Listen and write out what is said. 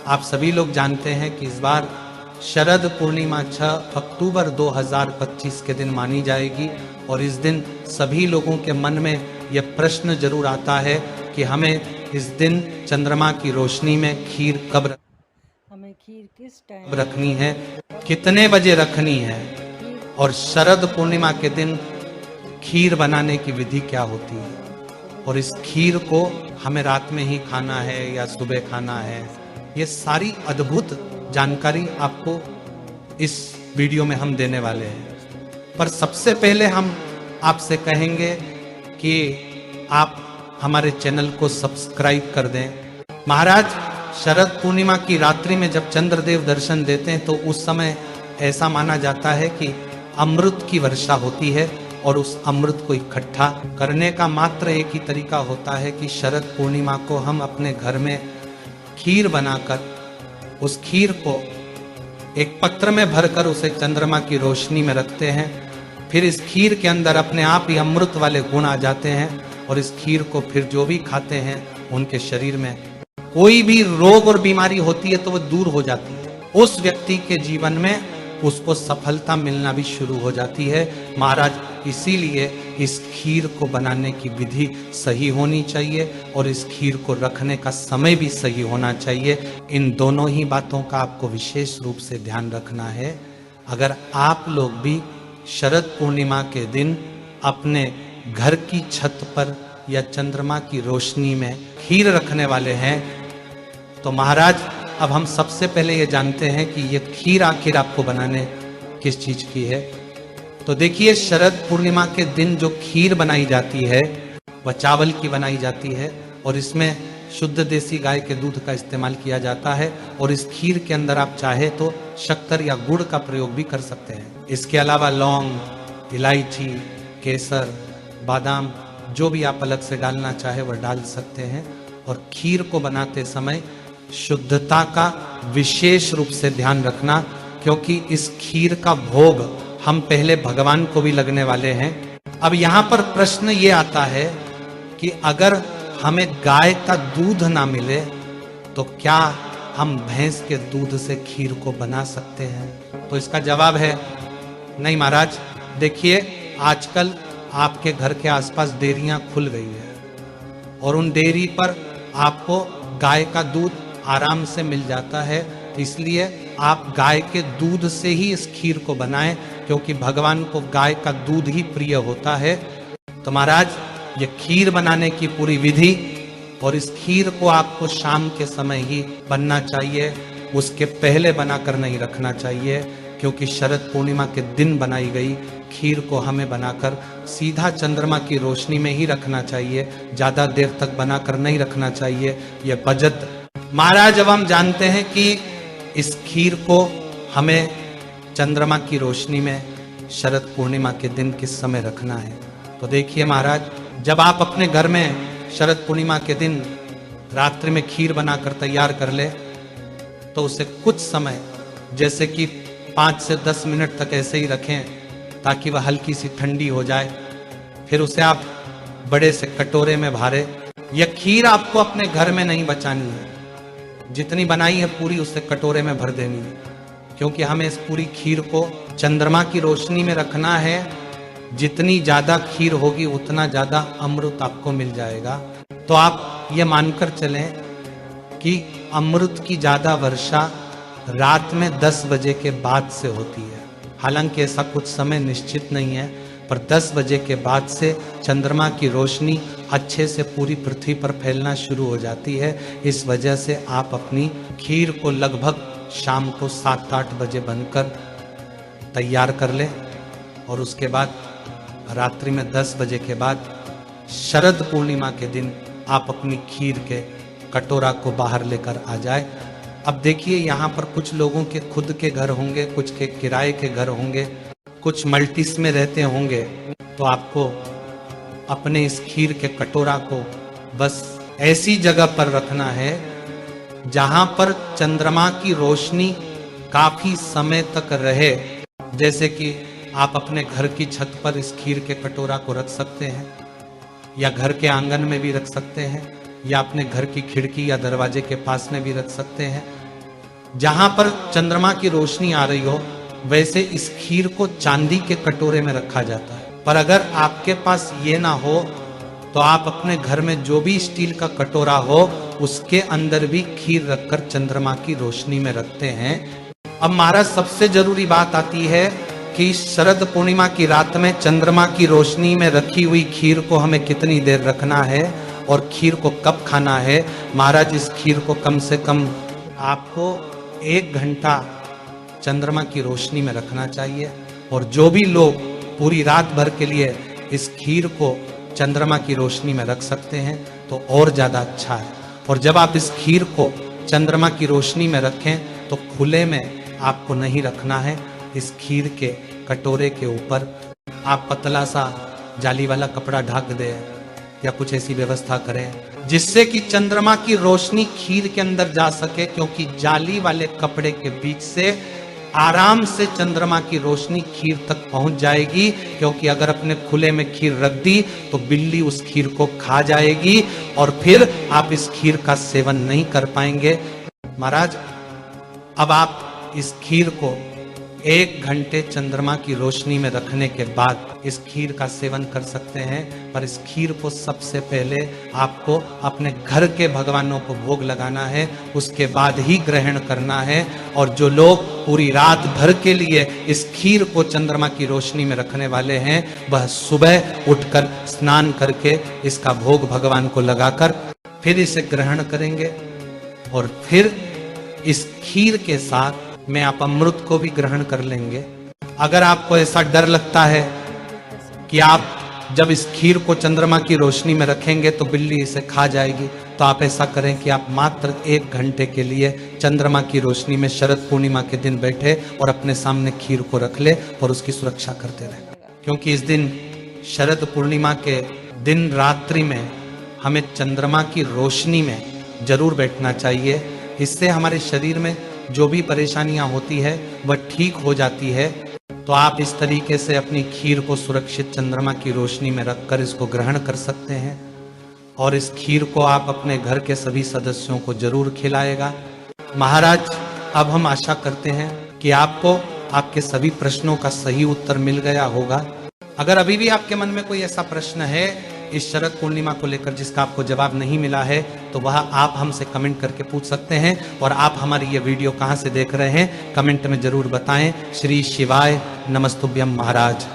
आप सभी लोग जानते हैं कि इस बार शरद पूर्णिमा 6 अक्टूबर 2025 के दिन मानी जाएगी और इस दिन सभी लोगों के मन में यह प्रश्न जरूर आता है कि हमें इस दिन चंद्रमा की रोशनी में खीर कब हमें खीर किस टाइम रखनी है, कितने बजे रखनी है और शरद पूर्णिमा के दिन खीर बनाने की विधि क्या होती है और इस खीर को हमें रात में ही खाना है या सुबह खाना है। ये सारी अद्भुत जानकारी आपको इस वीडियो में हम देने वाले हैं। पर सबसे पहले हम आपसे कहेंगे कि आप हमारे चैनल को सब्सक्राइब कर दें। महाराज, शरद पूर्णिमा की रात्रि में जब चंद्रदेव दर्शन देते हैं तो उस समय ऐसा माना जाता है कि अमृत की वर्षा होती है और उस अमृत को इकट्ठा करने का मात्र एक ही तरीका होता है कि शरद पूर्णिमा को हम अपने घर में खीर बनाकर उस खीर को एक पत्र में भरकर उसे चंद्रमा की रोशनी में रखते हैं। फिर इस खीर के अंदर अपने आप ही अमृत वाले गुण आ जाते हैं और इस खीर को फिर जो भी खाते हैं उनके शरीर में कोई भी रोग और बीमारी होती है तो वो दूर हो जाती है। उस व्यक्ति के जीवन में उसको सफलता मिलना भी शुरू हो जाती है। महाराज, इसीलिए इस खीर को बनाने की विधि सही होनी चाहिए और इस खीर को रखने का समय भी सही होना चाहिए। इन दोनों ही बातों का आपको विशेष रूप से ध्यान रखना है। अगर आप लोग भी शरद पूर्णिमा के दिन अपने घर की छत पर या चंद्रमा की रोशनी में खीर रखने वाले हैं तो महाराज, अब हम सबसे पहले ये जानते हैं कि ये खीर आखिर आपको बनाने किस चीज की है। तो देखिए, शरद पूर्णिमा के दिन जो खीर बनाई जाती है वह चावल की बनाई जाती है और इसमें शुद्ध देसी गाय के दूध का इस्तेमाल किया जाता है और इस खीर के अंदर आप चाहे तो शक्कर या गुड़ का प्रयोग भी कर सकते हैं। इसके अलावा लौंग, इलायची, केसर, बादाम जो भी आप अलग से डालना चाहे वह डाल सकते हैं। और खीर को बनाते समय शुद्धता का विशेष रूप से ध्यान रखना, क्योंकि इस खीर का भोग हम पहले भगवान को भी लगने वाले हैं। अब यहाँ पर प्रश्न ये आता है कि अगर हमें गाय का दूध ना मिले तो क्या हम भैंस के दूध से खीर को बना सकते हैं? तो इसका जवाब है नहीं महाराज। देखिए, आजकल आपके घर के आसपास डेयरियां खुल गई है और उन डेयरी पर आपको गाय का दूध आराम से मिल जाता है। इसलिए आप गाय के दूध से ही इस खीर को बनाएं, क्योंकि भगवान को गाय का दूध ही प्रिय होता है। तो महाराज, ये खीर बनाने की पूरी विधि और इस खीर को आपको शाम के समय ही बनना चाहिए, उसके पहले बनाकर नहीं रखना चाहिए, क्योंकि शरद पूर्णिमा के दिन बनाई गई खीर को हमें बनाकर सीधा चंद्रमा की रोशनी में ही रखना चाहिए। ज्यादा देर तक बनाकर नहीं रखना चाहिए, यह बजत। महाराज, अब हम जानते हैं कि इस खीर को हमें चंद्रमा की रोशनी में शरद पूर्णिमा के दिन किस समय रखना है। तो देखिए महाराज, जब आप अपने घर में शरद पूर्णिमा के दिन रात्रि में खीर बनाकर तैयार कर ले तो उसे कुछ समय जैसे कि 5 से 10 मिनट तक ऐसे ही रखें ताकि वह हल्की सी ठंडी हो जाए। फिर उसे आप बड़े से कटोरे में भरें। यह खीर आपको अपने घर में नहीं बचानी है, जितनी बनाई है पूरी उसे कटोरे में भर देनी है, क्योंकि हमें इस पूरी खीर को चंद्रमा की रोशनी में रखना है। जितनी ज्यादा खीर होगी उतना ज्यादा अमृत आपको मिल जाएगा। तो आप ये मानकर चलें कि अमृत की ज्यादा वर्षा रात में 10 बजे के बाद से होती है। हालांकि ऐसा कुछ समय निश्चित नहीं है, पर 10 बजे के बाद से चंद्रमा की रोशनी अच्छे से पूरी पृथ्वी पर फैलना शुरू हो जाती है। इस वजह से आप अपनी खीर को लगभग शाम को 7-8 बजे बनकर तैयार कर लें और उसके बाद रात्रि में 10 बजे के बाद शरद पूर्णिमा के दिन आप अपनी खीर के कटोरा को बाहर लेकर आ जाए। अब देखिए, यहाँ पर कुछ लोगों के खुद के घर होंगे, कुछ के किराए के घर होंगे, कुछ मल्टीस में रहते होंगे, तो आपको अपने इस खीर के कटोरा को बस ऐसी जगह पर रखना है जहां पर चंद्रमा की रोशनी काफी समय तक रहे। जैसे कि आप अपने घर की छत पर इस खीर के कटोरा को रख सकते हैं, या घर के आंगन में भी रख सकते हैं, या अपने घर की खिड़की या दरवाजे के पास में भी रख सकते हैं। जहां पर चंद्रमा की रोशनी आ रही हो वैसे इस खीर को चांदी के कटोरे में रखा जाता है। पर अगर आपके पास ये ना हो तो आप अपने घर में जो भी स्टील का कटोरा हो उसके अंदर भी खीर रखकर चंद्रमा की रोशनी में रखते हैं। अब महाराज सबसे जरूरी बात आती है कि शरद पूर्णिमा की रात में चंद्रमा की रोशनी में रखी हुई खीर को हमें कितनी देर रखना है और खीर को कब खाना है। महाराज इस खीर को कम से कम आपको 1 घंटा चंद्रमा की रोशनी में रखना चाहिए। और जो भी लोग पूरी रात भर के लिए इस खीर को चंद्रमा की रोशनी में रख सकते हैं तो और ज्यादा अच्छा है। और जब आप इस खीर को चंद्रमा की रोशनी में रखें तो खुले में आपको नहीं रखना है। इस खीर के कटोरे के ऊपर आप पतला सा जाली वाला कपड़ा ढक दें या कुछ ऐसी व्यवस्था करें जिससे कि चंद्रमा की रोशनी खीर के अंदर जा सके, क्योंकि जाली वाले कपड़े के बीच से आराम से चंद्रमा की रोशनी खीर तक पहुंच जाएगी। क्योंकि अगर अपने खुले में खीर रख दी तो बिल्ली उस खीर को खा जाएगी और फिर आप इस खीर का सेवन नहीं कर पाएंगे। महाराज अब आप इस खीर को 1 घंटे चंद्रमा की रोशनी में रखने के बाद इस खीर का सेवन कर सकते हैं। पर इस खीर को सबसे पहले आपको अपने घर के भगवानों को भोग लगाना है, उसके बाद ही ग्रहण करना है। और जो लोग पूरी रात भर के लिए इस खीर को चंद्रमा की रोशनी में रखने वाले हैं वह सुबह उठकर स्नान करके इसका भोग भगवान को लगाकर फिर इसे ग्रहण करेंगे। और फिर इस खीर के साथ में आप अमृत को भी ग्रहण कर लेंगे। अगर आपको ऐसा डर लगता है कि आप जब इस खीर को चंद्रमा की रोशनी में रखेंगे तो बिल्ली इसे खा जाएगी, तो आप ऐसा करें कि आप मात्र 1 घंटे के लिए चंद्रमा की रोशनी में शरद पूर्णिमा के दिन बैठे और अपने सामने खीर को रख ले और उसकी सुरक्षा करते रहे। क्योंकि इस दिन शरद पूर्णिमा के दिन रात्रि में हमें चंद्रमा की रोशनी में जरूर बैठना चाहिए। इससे हमारे शरीर में जो भी परेशानियां होती है वह ठीक हो जाती है। तो आप इस तरीके से अपनी खीर को सुरक्षित चंद्रमा की रोशनी में रखकर इसको ग्रहण कर सकते हैं। और इस खीर को आप अपने घर के सभी सदस्यों को जरूर खिलाएगा। महाराज अब हम आशा करते हैं कि आपको आपके सभी प्रश्नों का सही उत्तर मिल गया होगा। अगर अभी भी आपके मन में कोई ऐसा प्रश्न है इस शरद पूर्णिमा को लेकर जिसका आपको जवाब नहीं मिला है तो वह आप हमसे कमेंट करके पूछ सकते हैं। और आप हमारी ये वीडियो कहाँ से देख रहे हैं कमेंट में जरूर बताएं। श्री शिवाय नमस्तुभ्यम महाराज।